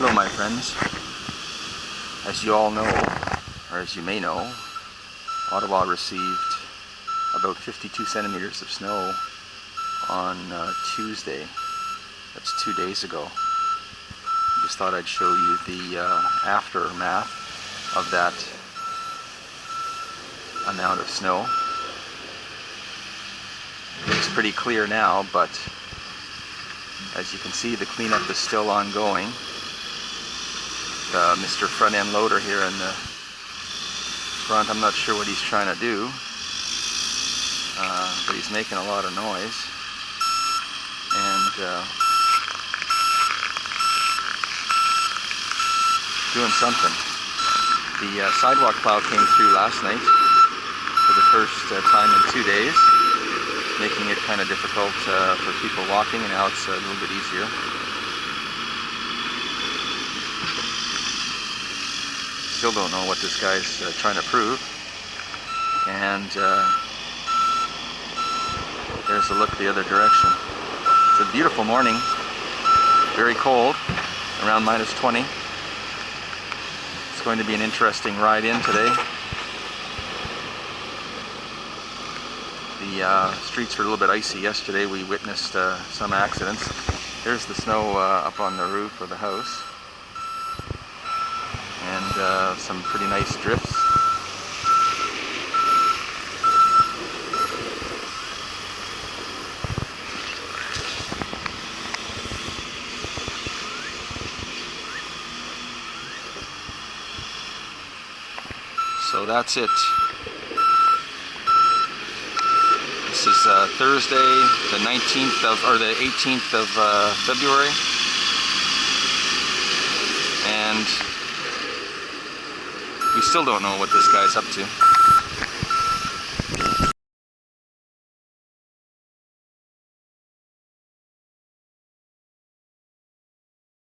Hello my friends. As you all know, or as you may know, Ottawa received about 52 centimeters of snow on Tuesday. That's 2 days ago. I just thought I'd show you the aftermath of that amount of snow. It's pretty clear now, but as you can see, the cleanup is still ongoing. Mr. Front End Loader here in the front, I'm not sure what he's trying to do, but he's making a lot of noise. And doing something. The sidewalk plow came through last night for the first time in 2 days, making it kind of difficult for people walking, and now it's a little bit easier. Still don't know what this guy's trying to prove. And there's a look the other direction. It's a beautiful morning, very cold, around -20. It's going to be an interesting ride in today. The streets were a little bit icy yesterday. We witnessed some accidents. There's the snow up on the roof of the house. And some pretty nice drifts. So that's it. This is Thursday, the 19th of, or the 18th of February, and we still don't know what this guy's up to.